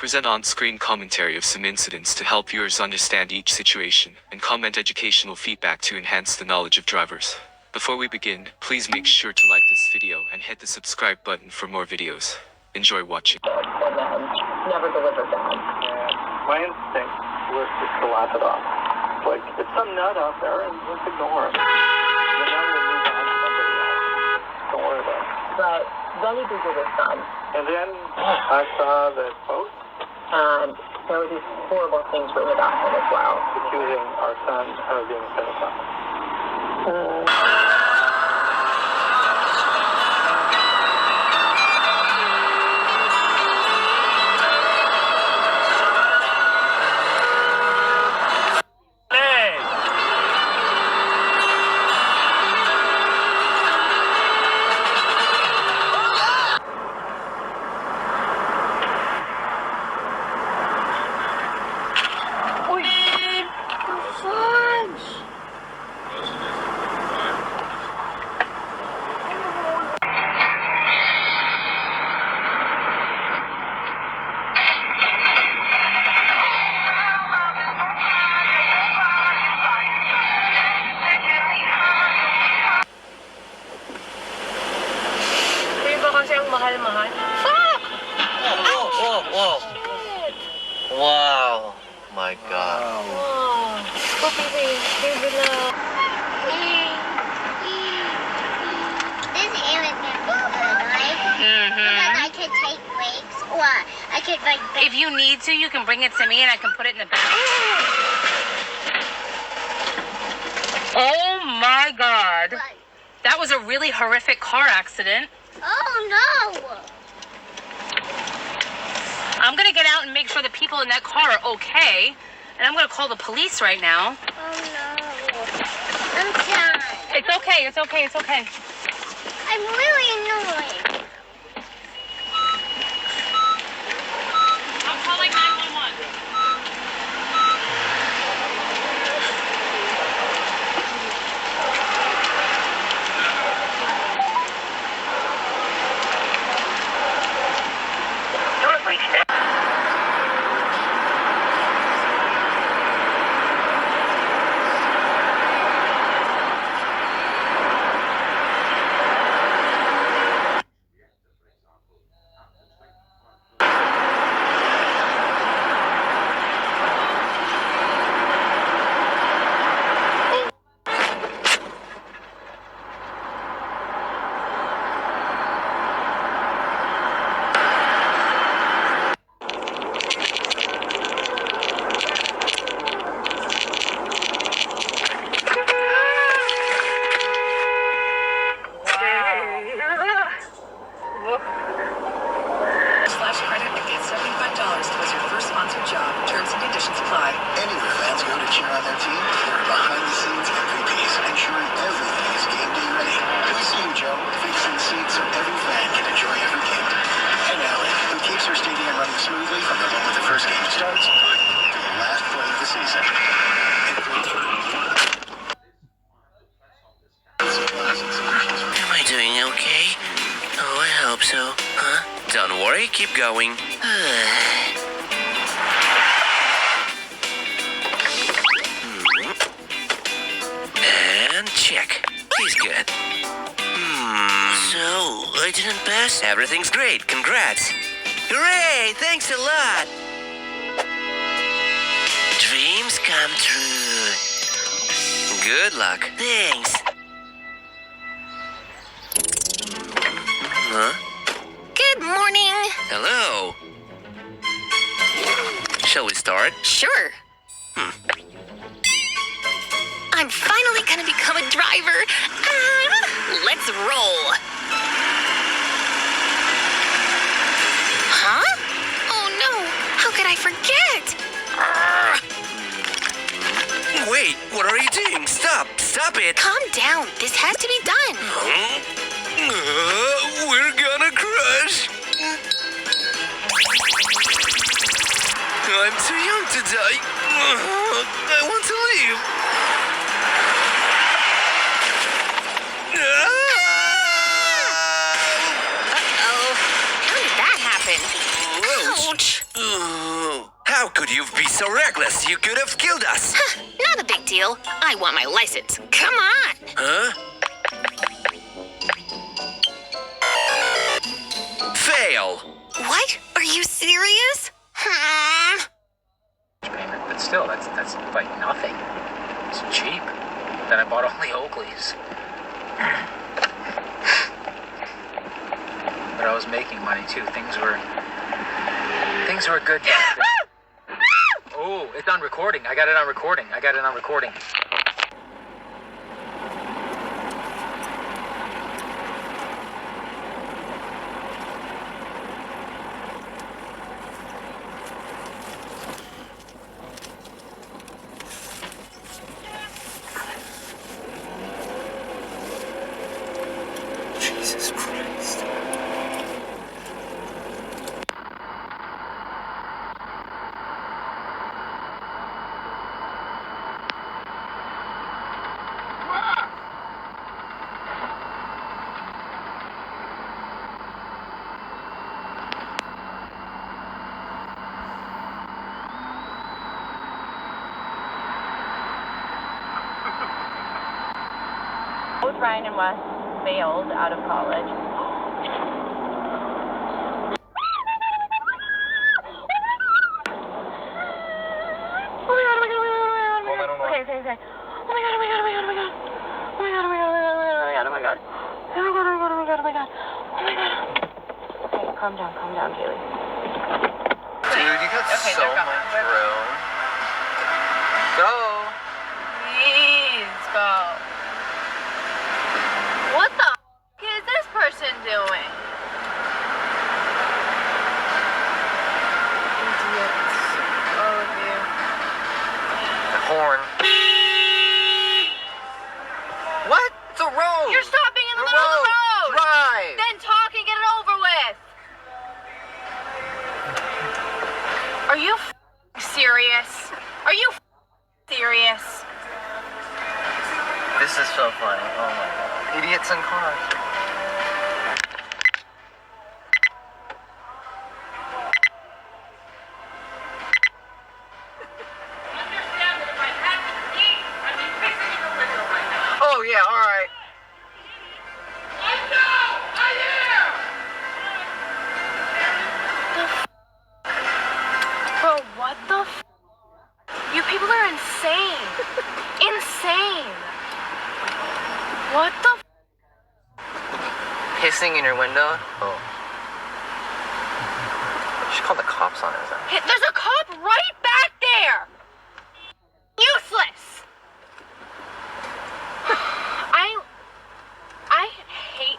present on-screen commentary of some incidents to help viewers understand each situation, and comment educational feedback to enhance the knowledge of drivers. Before we begin, please make sure to like this video and hit the subscribe button for more videos. Enjoy watching. And then never delivered that. Yeah, my instinct was just to laugh it off. Like, it's some nut out there and just ignore it. And then we'll move on to somebody else. Don't worry about it. But then he Googled his son, And then I saw the post and there were these horrible things written about him as well. accusing our son of being a pedophile. Kasi ang mahal-mahal. Fuck! Whoa. Wow. My God. Wow. Oh, baby. Baby love. This air is gonna be good, right? Because I could take breaks, or I could like. If you need to, you can bring it to me and I can put it in the bag. Oh my God. What? That was a really horrific car accident. Oh no! I'm gonna get out and make sure the people in that car are okay. And I'm gonna call the police right now. Oh no! I'm sad. It's okay. I'm really annoyed. I'm calling 911. Credit and get $75 towards your first sponsored job. Terms and conditions apply. Anywhere fans go to cheer on their team, there are behind-the-scenes MVPs ensuring everything is game day ready. We see you, Joe, fixing the seats so every fan can enjoy every game. And Allie, who keeps her stadium running smoothly from the moment the first game starts to the last play of the season. Am I doing okay? Oh, I hope so. Huh? Don't worry, keep going. And check. He's good. So, I didn't pass? Everything's great. Congrats. Hooray! Thanks a lot. Dreams come true. Good luck. Thanks. Huh? Good morning. Hello. Shall we start? Sure. I'm finally gonna become a driver. Let's roll. Huh? Oh no, how could I forget? Wait, what are you doing? Stop it. Calm down, this has to be done. We're gonna crash. I'm too young to die. I want to leave. Uh-oh. How did that happen? Gross. Ouch. so reckless, you could have killed us. Not a big deal. I want my license. Come on. Huh? Fail. What? Are you serious? Payment, but still, that's like nothing. It's cheap. Then I bought all the Oakleys. But I was making money too. Things were good back then. Oh, it's on recording. I got it on recording. Jesus Christ. Both Ryan and Wes failed out of college. Calm down, Kaylee. Dude, you got Okay, so they're gone. much room. Go. Please go. What the is this person doing? Idiots. All of you. The horn. What? It's a road. You're stopping in the middle of the road. Drive. Then talk and get it over with. Are you serious? Are you serious? This is so funny. Oh my god. Idiots in cars. Oh yeah, alright. Bro, what the You people are insane. Insane. What the Pissing in your window? Oh. You should call the cops on his ass. Hey, there's a cop right back there. Useless. I hate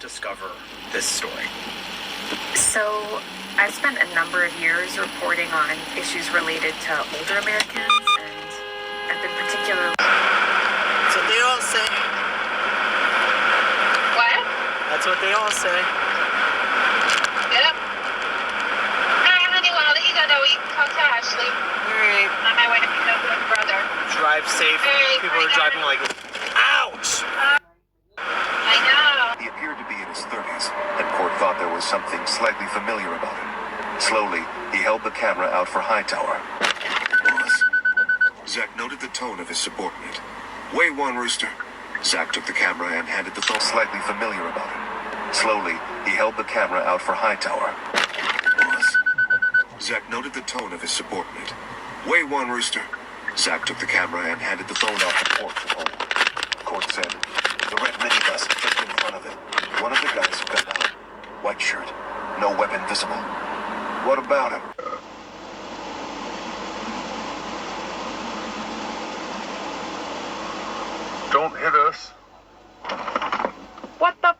discover this story? So, I've spent a number of years reporting on issues related to older Americans, and I've been particularly... That's what they all say. What? That's what they all say. Get up. No, honey, well, I'll let you go now. We can talk to Ashley. Alright. On my way to pick up my brother. Drive safe. Hey, People are driving like... Ouch! I know. He appeared to be in his 30s, and Court thought there was something slightly familiar about him. Slowly, he held the camera out for Hightower. Pause. Zach noted the tone of his subordinate. Way one, Rooster. Zach took the camera and handed the phone. Slightly familiar about him. Slowly, he held the camera out for Hightower. Pause. Zach noted the tone of his subordinate. Way one, Rooster. Zach took the camera and handed the phone off the porch at home. Court said, the red minibus just in front of it. One of the guys who got out. White shirt. No weapon visible. What about him? Don't hit us. What the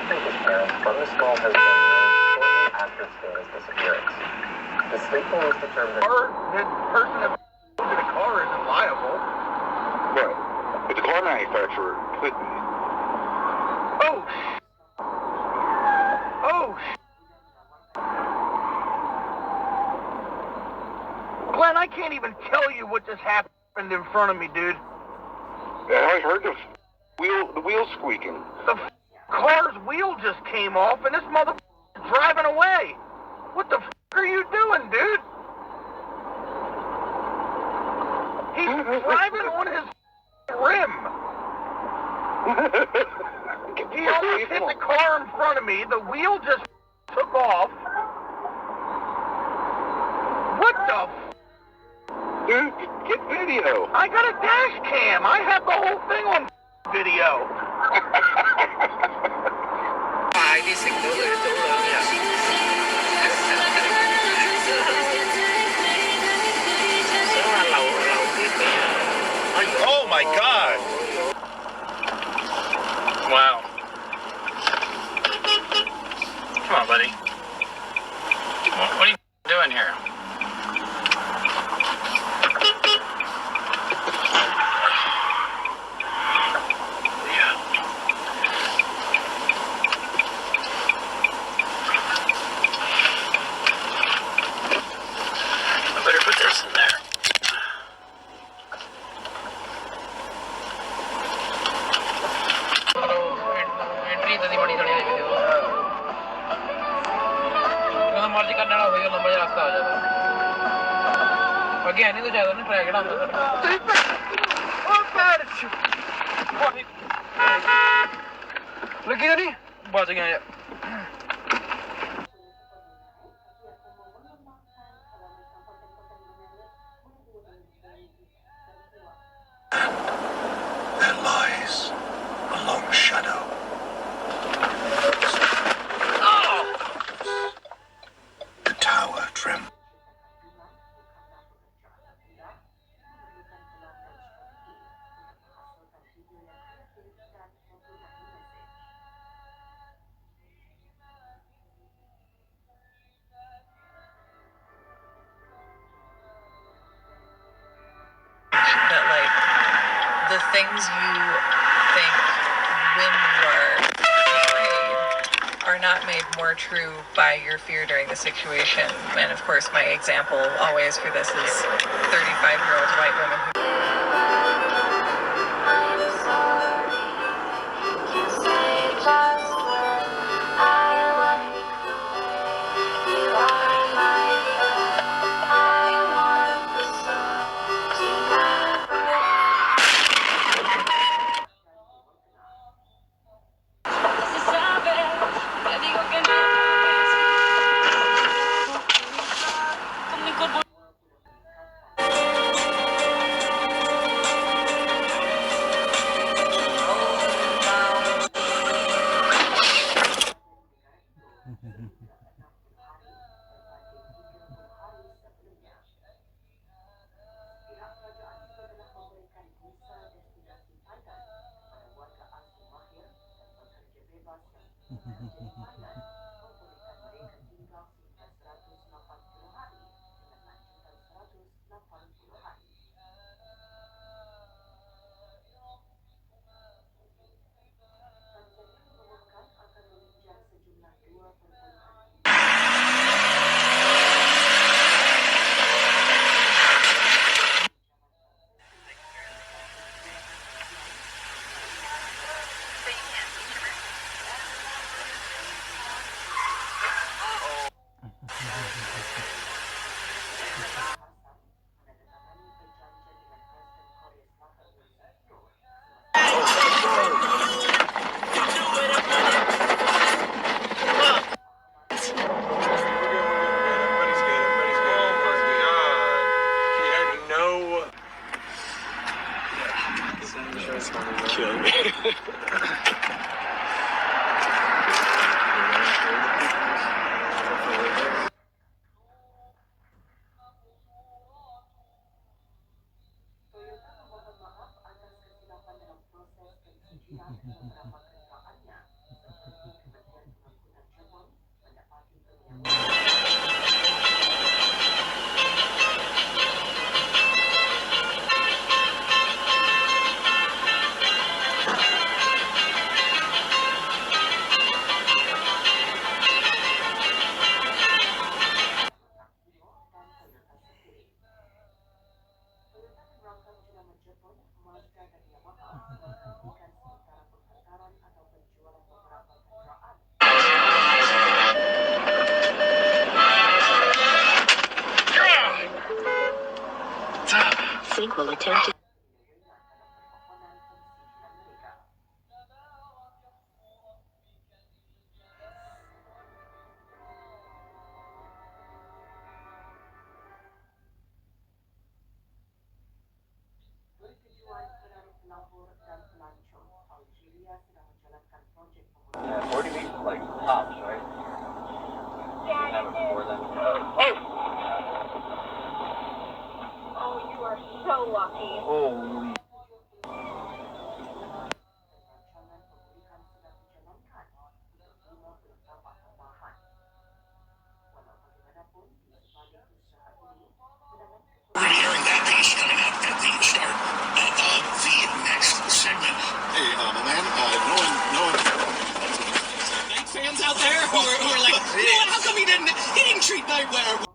His parents from the school has been known shortly after Staley's disappearance. The state police determined that the person that moved the car isn't liable. Right. But the car manufacturer could be. Oh! Glenn, I can't even tell you what just happened in front of me, dude. Yeah, I heard the wheel squeaking. The car's wheel just came off, and this mother is driving away. What the are you doing, dude? He's driving on his rim. He almost hit the car in front of me. The wheel just took off. What the Dude, get video. I got a dash cam. I have the whole thing on video. Oh my God! Wow. Come on, buddy. What are you doing here? I better put this in there. लगी नहीं बच गए There lies a long shadow. The tower trembles. That like the things you think when you are afraid are not made more true by your fear during the situation. And of course, my example always for this is 35-year-old white women who will attempt to Yeah, 40 meters is like tops, right? You have it before then. Oh, you are so lucky. Holy. We're hearing that piece coming up at the start of the next segment. Hey, my man, no one. Night fans out there who are like, you know what, how come he didn't treat Nightwear?